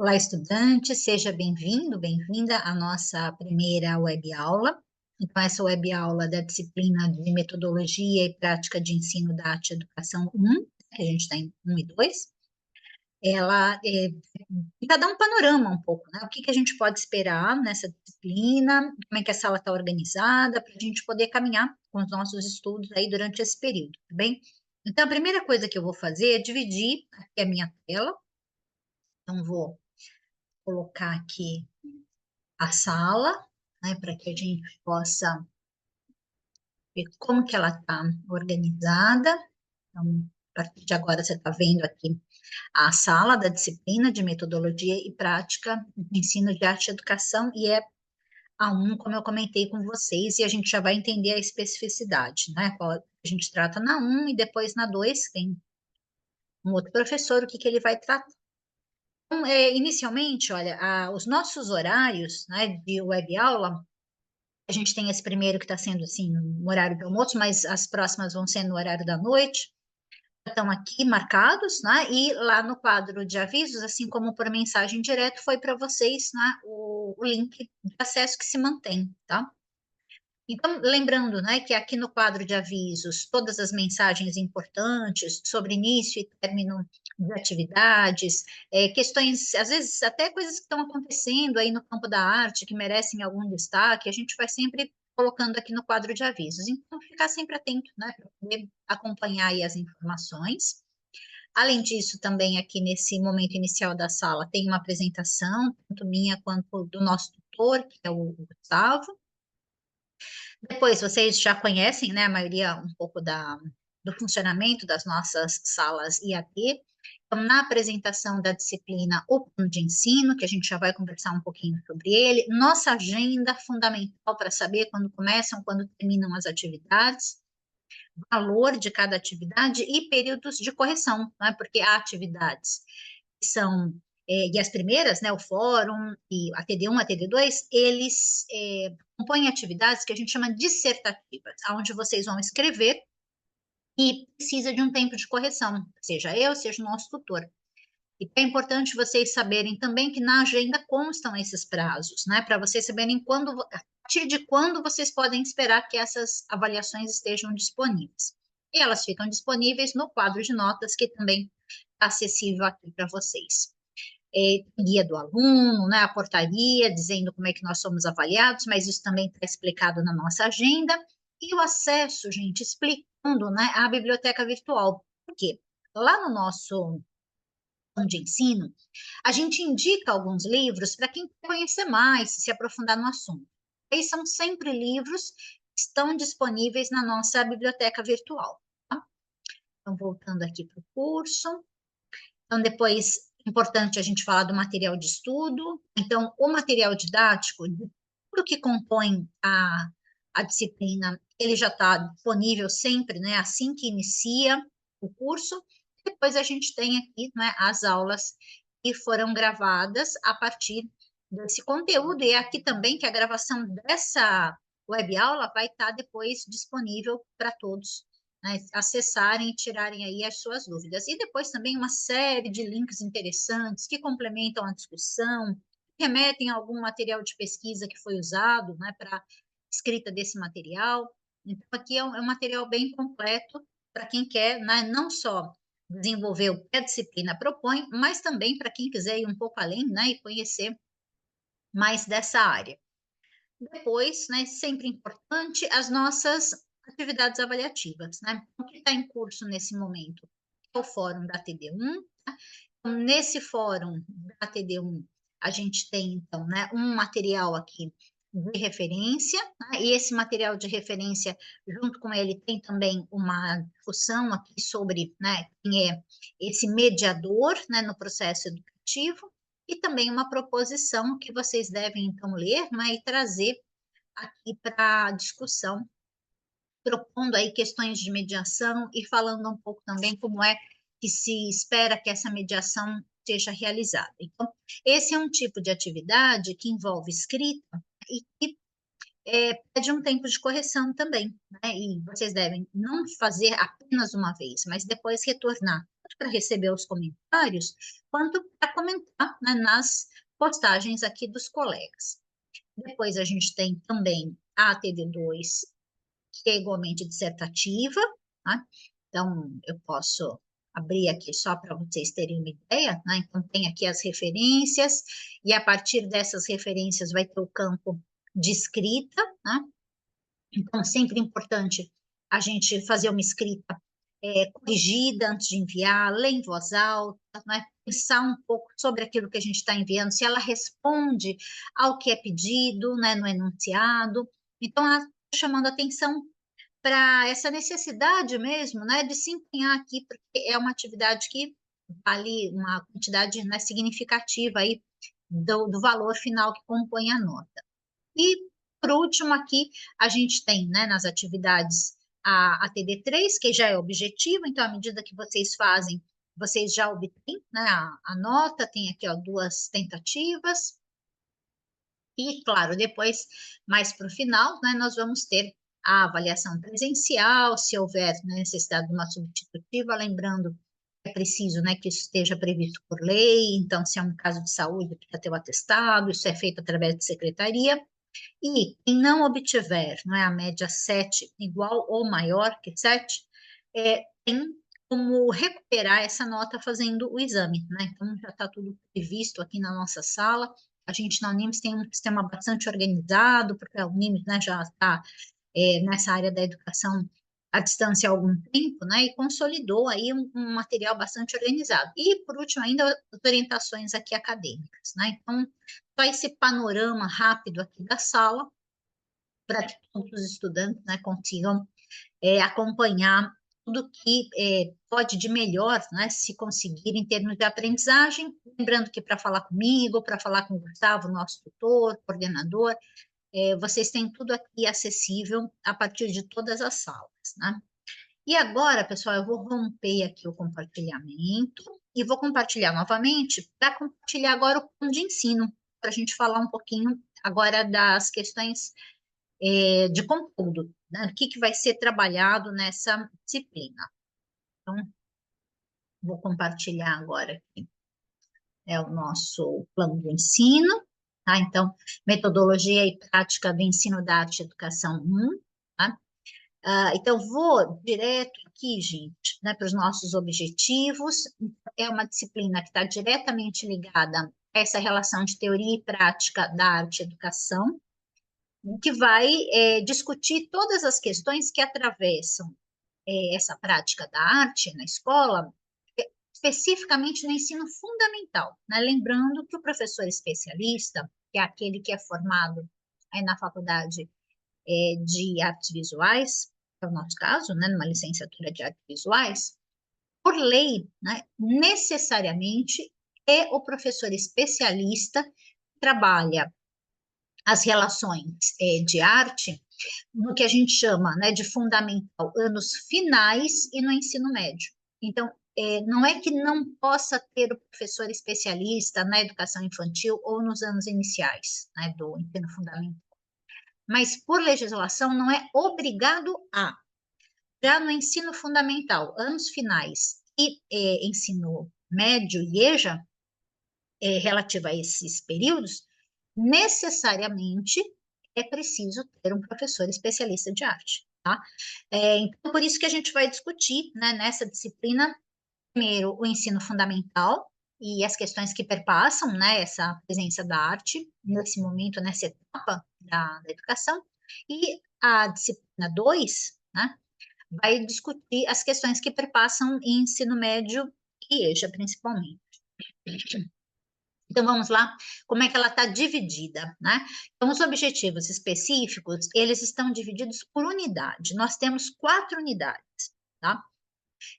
Olá, estudante, seja bem-vindo, bem-vinda à nossa primeira web aula. Então, essa web aula da disciplina de Metodologia e Prática de Ensino da Arte e Educação 1, que a gente está em 1 e 2, ela vai dar um panorama um pouco, né? O que a gente pode esperar nessa disciplina, como é que a sala está organizada, para a gente poder caminhar com os nossos estudos aí durante esse período, tá bem? Então, a primeira coisa que eu vou fazer é dividir aqui a minha tela. Então, vou colocar aqui a sala, né, para que a gente possa ver como que ela está organizada. Então, a partir de agora, você está vendo aqui a sala da disciplina de Metodologia e Prática de Ensino de Arte e Educação, e é a 1, como eu comentei com vocês, e a gente já vai entender a especificidade, né, qual a gente trata na 1 e depois na 2, tem um outro professor, o que ele vai tratar. Então, inicialmente, olha, os nossos horários, né, de web aula. A gente tem esse primeiro que está sendo assim, no horário do almoço, mas as próximas vão ser no horário da noite. Estão aqui marcados, né? E lá no quadro de avisos, assim como por mensagem direta, foi para vocês, né, o link de acesso que se mantém, tá? Então, lembrando, né, que aqui no quadro de avisos, todas as mensagens importantes sobre início e término de atividades, questões, às vezes até coisas que estão acontecendo aí no campo da arte, que merecem algum destaque, a gente vai sempre colocando aqui no quadro de avisos. Então, ficar sempre atento, né, para poder acompanhar aí as informações. Além disso, também aqui nesse momento inicial da sala, tem uma apresentação, tanto minha quanto do nosso tutor, que é o Gustavo. Depois, vocês já conhecem, né, a maioria um pouco do funcionamento das nossas salas IAD. Então, na apresentação da disciplina O Plano de Ensino, que a gente já vai conversar um pouquinho sobre ele, nossa agenda fundamental para saber quando começam, quando terminam as atividades, valor de cada atividade e períodos de correção, né, porque há atividades que são e as primeiras, né, o fórum e a TD1, a TD2, eles compõem atividades que a gente chama dissertativas, onde vocês vão escrever e precisa de um tempo de correção, seja eu, seja o nosso tutor. E é importante vocês saberem também que na agenda constam esses prazos, né, para vocês saberem a partir de quando vocês podem esperar que essas avaliações estejam disponíveis. E elas ficam disponíveis no quadro de notas, que também está acessível aqui para vocês. Guia do aluno, né, a portaria dizendo como é que nós somos avaliados, mas isso também está explicado na nossa agenda, e o acesso, gente, explicando, né, a biblioteca virtual. Por quê? Lá no nosso plano de ensino, a gente indica alguns livros para quem quer conhecer mais, se aprofundar no assunto. E são sempre livros que estão disponíveis na nossa biblioteca virtual. Tá? Então, voltando aqui para o curso. Então, depois, importante a gente falar do material de estudo. Então, o material didático, de tudo que compõe a disciplina, ele já está disponível sempre, né, assim que inicia o curso. Depois a gente tem aqui, né, as aulas que foram gravadas a partir desse conteúdo, e é aqui também que a gravação dessa web aula vai estar depois disponível para todos, né, acessarem e tirarem aí as suas dúvidas. E depois também uma série de links interessantes que complementam a discussão, remetem a algum material de pesquisa que foi usado, né, para escrita desse material. Então, aqui é um material bem completo para quem quer, né, não só desenvolver o que a disciplina propõe, mas também para quem quiser ir um pouco além, né, e conhecer mais dessa área. Depois, né, sempre importante, as nossas atividades avaliativas, né? O que está em curso nesse momento é o fórum da TD1. Tá? Então, nesse fórum da TD1, a gente tem, então, né, um material aqui de referência, né? E esse material de referência, junto com ele, tem também uma discussão aqui sobre, né, quem é esse mediador, né, no processo educativo, e também uma proposição que vocês devem, então, ler, né, e trazer aqui para discussão, propondo aí questões de mediação e falando um pouco também como é que se espera que essa mediação seja realizada. Então, esse é um tipo de atividade que envolve escrita e que pede um tempo de correção também, né? E vocês devem não fazer apenas uma vez, mas depois retornar para receber os comentários, quanto para comentar, né, nas postagens aqui dos colegas. Depois a gente tem também a ATD2, que é igualmente dissertativa, né? Então, eu posso abrir aqui só para vocês terem uma ideia, né? Então, tem aqui as referências, e a partir dessas referências vai ter o campo de escrita, né? Então, sempre importante a gente fazer uma escrita corrigida antes de enviar, ler em voz alta, né? Pensar um pouco sobre aquilo que a gente está enviando, se ela responde ao que é pedido, né, no enunciado. Então, ela está chamando atenção para essa necessidade mesmo, né, de se empenhar aqui, porque é uma atividade que vale uma quantidade, né, significativa aí do valor final que compõe a nota. E, por último, aqui a gente tem, né, nas atividades a TD3, que já é objetivo, então, à medida que vocês fazem, vocês já obtêm, né, a nota, tem aqui, ó, 2 tentativas, e, claro, depois, mais para o final, né, nós vamos ter a avaliação presencial, se houver, né, necessidade de uma substitutiva, lembrando que é preciso, né, que isso esteja previsto por lei, então, se é um caso de saúde, precisa ter o atestado, isso é feito através de secretaria, e quem não obtiver, não é, a média 7 igual ou maior que 7, tem como recuperar essa nota fazendo o exame, né? Então, já está tudo previsto aqui na nossa sala. A gente na Unimes tem um sistema bastante organizado, porque a Unimes, né, já está nessa área da educação à distância há algum tempo, né, e consolidou aí um material bastante organizado. E, por último, ainda as orientações aqui acadêmicas, né? Então, só esse panorama rápido aqui da sala, para que todos os estudantes, né, consigam acompanhar tudo que pode de melhor, né, se conseguir em termos de aprendizagem. Lembrando que para falar comigo, para falar com o Gustavo, nosso tutor, coordenador, vocês têm tudo aqui acessível a partir de todas as salas, né? E agora, pessoal, eu vou romper aqui o compartilhamento e vou compartilhar novamente para compartilhar agora o plano de ensino, para a gente falar um pouquinho agora das questões de conteúdo, né? O que vai ser trabalhado nessa disciplina. Então, vou compartilhar agora aqui. É o nosso plano de ensino, tá? Então, metodologia e prática do ensino da arte e educação 1, tá? Então, vou direto aqui, gente, né, para os nossos objetivos. É uma disciplina que está diretamente ligada a essa relação de teoria e prática da arte e educação, que vai discutir todas as questões que atravessam essa prática da arte na escola, especificamente no ensino fundamental, né? Lembrando que o professor especialista, que é aquele que é formado aí na faculdade de artes visuais, é o nosso caso, né, numa licenciatura de artes visuais, por lei, né, necessariamente é o professor especialista que trabalha as relações de arte no que a gente chama, né, de fundamental, anos finais e no ensino médio. Então, não é que não possa ter o professor especialista na educação infantil ou nos anos iniciais, né, do ensino fundamental, mas por legislação não é obrigado a. Já no ensino fundamental, anos finais e ensino médio e EJA, relativo a esses períodos, necessariamente é preciso ter um professor especialista de arte, tá? Então, por isso que a gente vai discutir, né, nessa disciplina, primeiro, o ensino fundamental e as questões que perpassam, né, essa presença da arte nesse momento, nessa etapa da educação, e a disciplina 2, né, vai discutir as questões que perpassam em ensino médio e EJA, principalmente. Então, vamos lá, como é que ela está dividida, né? Então, os objetivos específicos, eles estão divididos por unidade. Nós temos 4 unidades, tá?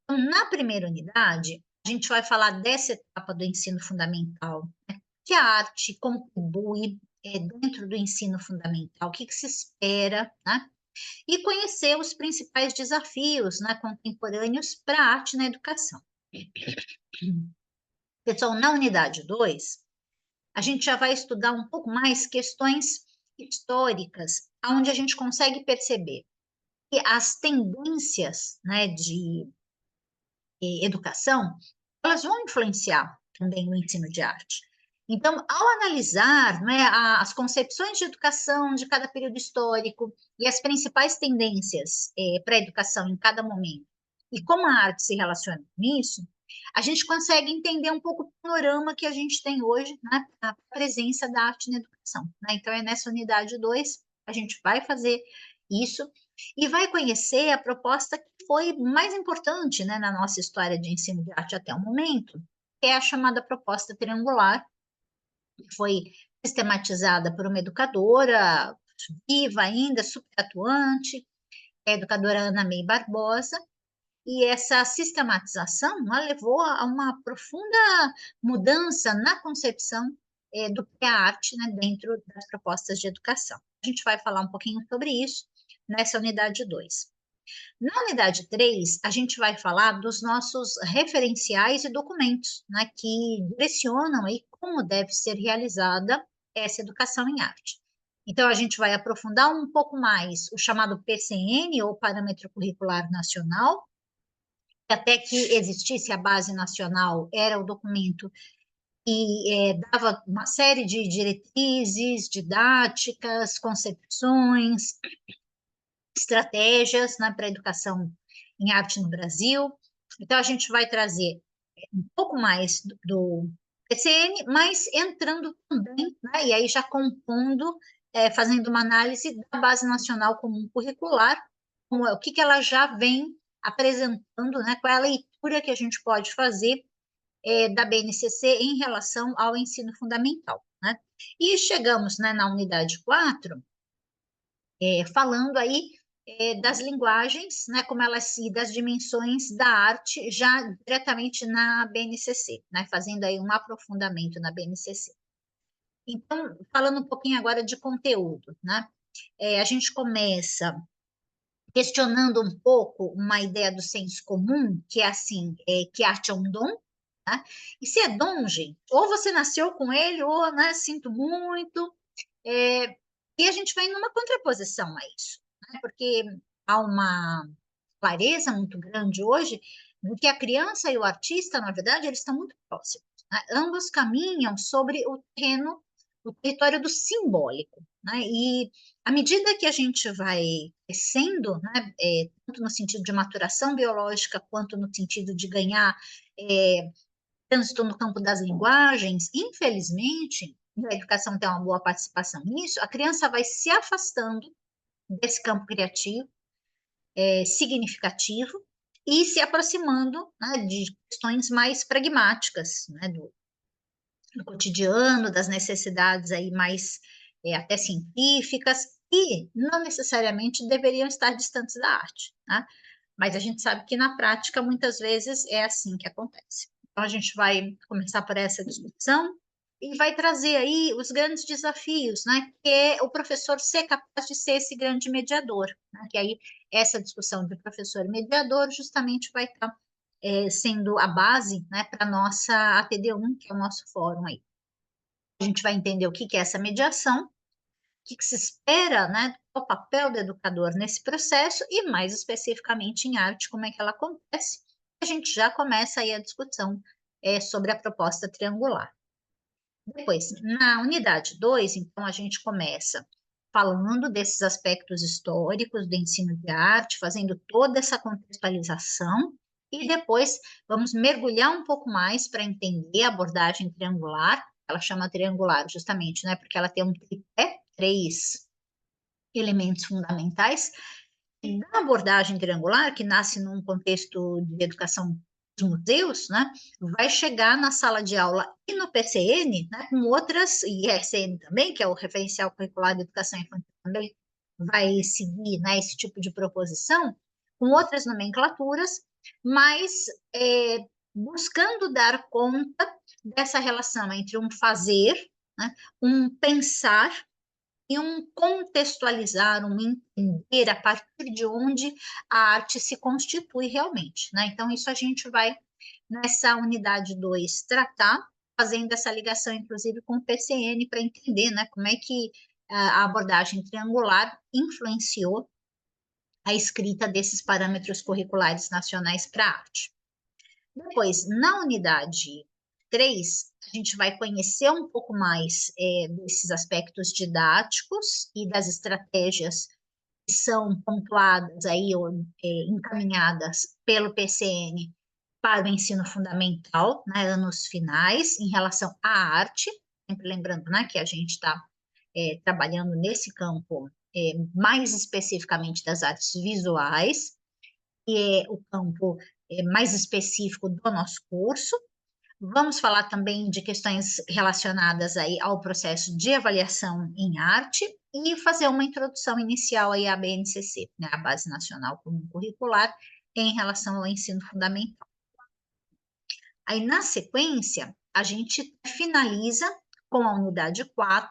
Então, na primeira unidade, a gente vai falar dessa etapa do ensino fundamental, né? Que a arte contribui dentro do ensino fundamental, o que se espera, né? E conhecer os principais desafios, né, contemporâneos para a arte na educação. Pessoal, na unidade 2, a gente já vai estudar um pouco mais questões históricas, onde a gente consegue perceber que as tendências, né, de educação, elas vão influenciar também o ensino de arte. Então, ao analisar, né, as concepções de educação de cada período histórico e as principais tendências para a educação em cada momento, e como a arte se relaciona com isso, a gente consegue entender um pouco o panorama que a gente tem hoje, né, a presença da arte na educação. Né? Então, é nessa unidade 2, a gente vai fazer isso e vai conhecer a proposta que foi mais importante, né, na nossa história de ensino de arte até o momento, que é a chamada proposta triangular, que foi sistematizada por uma educadora viva ainda, super atuante, a educadora Ana May Barbosa, e essa sistematização levou a uma profunda mudança na concepção do que é a arte, né, dentro das propostas de educação. A gente vai falar um pouquinho sobre isso nessa unidade 2. Na unidade 3, a gente vai falar dos nossos referenciais e documentos, né, que direcionam aí como deve ser realizada essa educação em arte. Então, a gente vai aprofundar um pouco mais o chamado PCN, ou Parâmetro Curricular Nacional, até que existisse a base nacional, era o documento que dava uma série de diretrizes, didáticas, concepções, estratégias, né, para a educação em arte no Brasil. Então, a gente vai trazer um pouco mais do PCN, mas entrando também, né, e aí já compondo, fazendo uma análise da Base Nacional Comum Curricular, o que ela já vem apresentando, né, qual é a leitura que a gente pode fazer da BNCC em relação ao ensino fundamental. Né? E chegamos, né, na unidade 4, falando aí das linguagens, né, como elas e das dimensões da arte já diretamente na BNCC, né, fazendo aí um aprofundamento na BNCC. Então, falando um pouquinho agora de conteúdo, né, a gente começa questionando um pouco uma ideia do senso comum, que é assim, que arte é um dom, né? E se é dom, gente, ou você nasceu com ele, ou, né, sinto muito, e a gente vai numa contraposição a isso, né? Porque há uma clareza muito grande hoje de que a criança e o artista, na verdade, eles estão muito próximos, né? Ambos caminham sobre o terreno, o território do simbólico, né? E à medida que a gente vai crescendo, né, tanto no sentido de maturação biológica, quanto no sentido de ganhar trânsito no campo das linguagens, infelizmente, a educação tem uma boa participação nisso, a criança vai se afastando desse campo criativo, significativo, e se aproximando, né, de questões mais pragmáticas, né, do cotidiano, das necessidades aí mais até científicas, e não necessariamente deveriam estar distantes da arte, né? Mas a gente sabe que na prática muitas vezes é assim que acontece. Então a gente vai começar por essa discussão e vai trazer aí os grandes desafios, né? Que é o professor ser capaz de ser esse grande mediador, né? Que aí essa discussão de professor mediador justamente vai estar sendo a base, né, para a nossa ATD1, que é o nosso fórum aí. A gente vai entender o que é essa mediação, o que se espera, né, o papel do educador nesse processo e, mais especificamente, em arte, como é que ela acontece. A gente já começa aí a discussão sobre a proposta triangular. Depois, na unidade 2, então, a gente começa falando desses aspectos históricos do ensino de arte, fazendo toda essa contextualização, e depois vamos mergulhar um pouco mais para entender a abordagem triangular. Ela chama triangular justamente, né, porque ela tem um tripé, 3 elementos fundamentais. E na abordagem triangular, que nasce num contexto de educação dos museus, né, vai chegar na sala de aula e no PCN, né, com outras, e RCN também, que é o Referencial Curricular de Educação Infantil também, vai seguir, né, esse tipo de proposição, com outras nomenclaturas, mas buscando dar conta dessa relação entre um fazer, né, um pensar e um contextualizar, um entender a partir de onde a arte se constitui realmente, né? Então, isso a gente vai, nessa unidade 2, tratar, fazendo essa ligação, inclusive, com o PCN, para entender, né, como é que a abordagem triangular influenciou a escrita desses parâmetros curriculares nacionais para a arte. Depois, na unidade 3, a gente vai conhecer um pouco mais desses aspectos didáticos e das estratégias que são pontuadas aí, ou encaminhadas pelo PCN para o ensino fundamental, né, anos finais, em relação à arte, sempre lembrando, né, que a gente está trabalhando nesse campo mais especificamente das artes visuais, que é o campo mais específico do nosso curso. Vamos falar também de questões relacionadas aí ao processo de avaliação em arte e fazer uma introdução inicial aí à BNCC, né, a Base Nacional Comum Curricular, em relação ao ensino fundamental. Aí, na sequência, a gente finaliza com a unidade 4,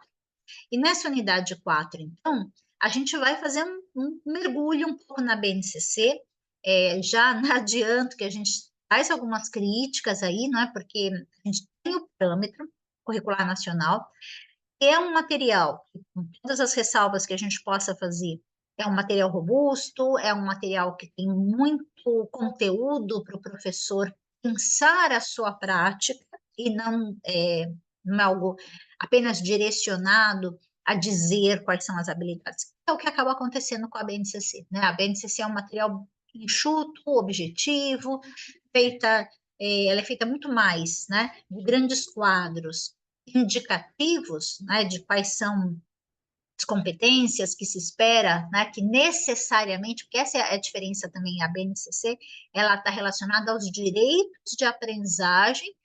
e nessa unidade 4, então, a gente vai fazer um mergulho um pouco na BNCC, já adianto que a gente faz algumas críticas aí, não é? Porque a gente tem o parâmetro curricular nacional, que é um material, com todas as ressalvas que a gente possa fazer, é um material robusto, é um material que tem muito conteúdo para o professor pensar a sua prática e não é algo apenas direcionado a dizer quais são as habilidades. É o que acaba acontecendo com a BNCC, né? A BNCC é um material enxuto, objetivo, ela é feita muito mais, né, de grandes quadros indicativos, né, de quais são as competências que se espera, né, que necessariamente, porque essa é a diferença também, a BNCC, ela está relacionada aos direitos de aprendizagem de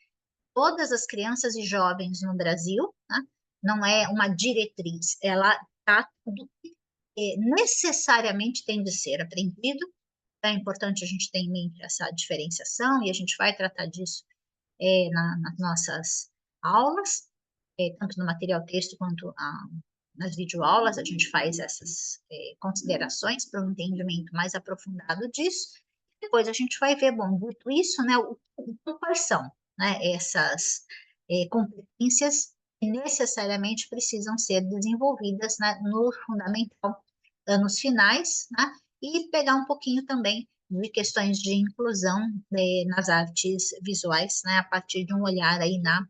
todas as crianças e jovens no Brasil, né, não é uma diretriz, ela está tudo que necessariamente tem de ser aprendido. É importante a gente ter em mente essa diferenciação e a gente vai tratar disso nas nossas aulas, tanto no material texto quanto nas videoaulas, a gente faz essas considerações para um entendimento mais aprofundado disso. Depois a gente vai ver, bom, dito isso, né, quais são, né, essas competências que necessariamente precisam ser desenvolvidas, né, no fundamental, anos finais, né, e pegar um pouquinho também de questões de inclusão nas artes visuais, né, a partir de um olhar aí na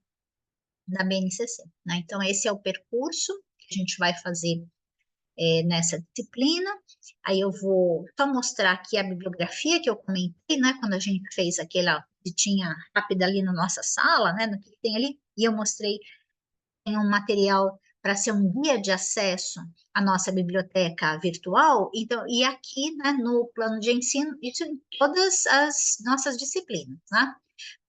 BNCC, né? Então, esse é o percurso que a gente vai fazer nessa disciplina. Aí eu vou só mostrar aqui a bibliografia que eu comentei, né, quando a gente fez aquela visitinha rápida ali na nossa sala, né, no que tem ali, e eu mostrei tem um material para ser um guia de acesso à nossa biblioteca virtual, então, e aqui, né, no plano de ensino, isso em todas as nossas disciplinas, né?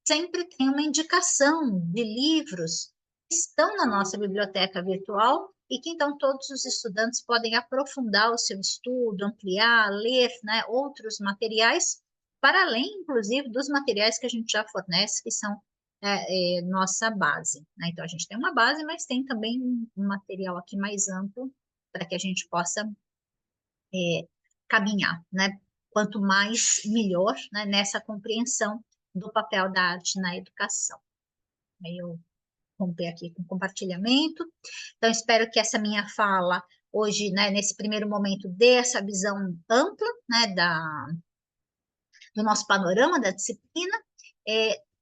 Sempre tem uma indicação de livros que estão na nossa biblioteca virtual e que então todos os estudantes podem aprofundar o seu estudo, ampliar, ler, né, outros materiais, para além, inclusive, dos materiais que a gente já fornece, que são nossa base, né? Então, a gente tem uma base, mas tem também um material aqui mais amplo para que a gente possa caminhar, né? Quanto mais, melhor, né, nessa compreensão do papel da arte na educação. Aí eu romper aqui com compartilhamento. Então, espero que essa minha fala hoje, né, nesse primeiro momento, dê essa visão ampla, né, do nosso panorama da disciplina.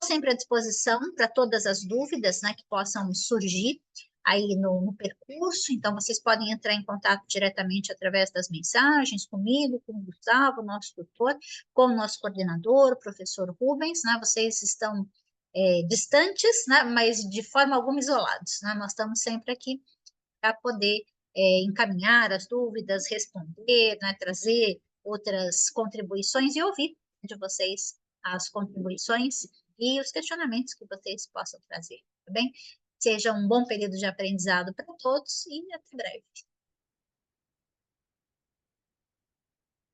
Sempre à disposição para todas as dúvidas, né, que possam surgir aí no percurso, então vocês podem entrar em contato diretamente através das mensagens comigo, com o Gustavo, nosso tutor, com o nosso coordenador, o professor Rubens, né, vocês estão distantes, né, mas de forma alguma isolados, né, nós estamos sempre aqui para poder encaminhar as dúvidas, responder, né, trazer outras contribuições e ouvir de vocês as contribuições e os questionamentos que vocês possam trazer, tá bem? Seja um bom período de aprendizado para todos e até breve.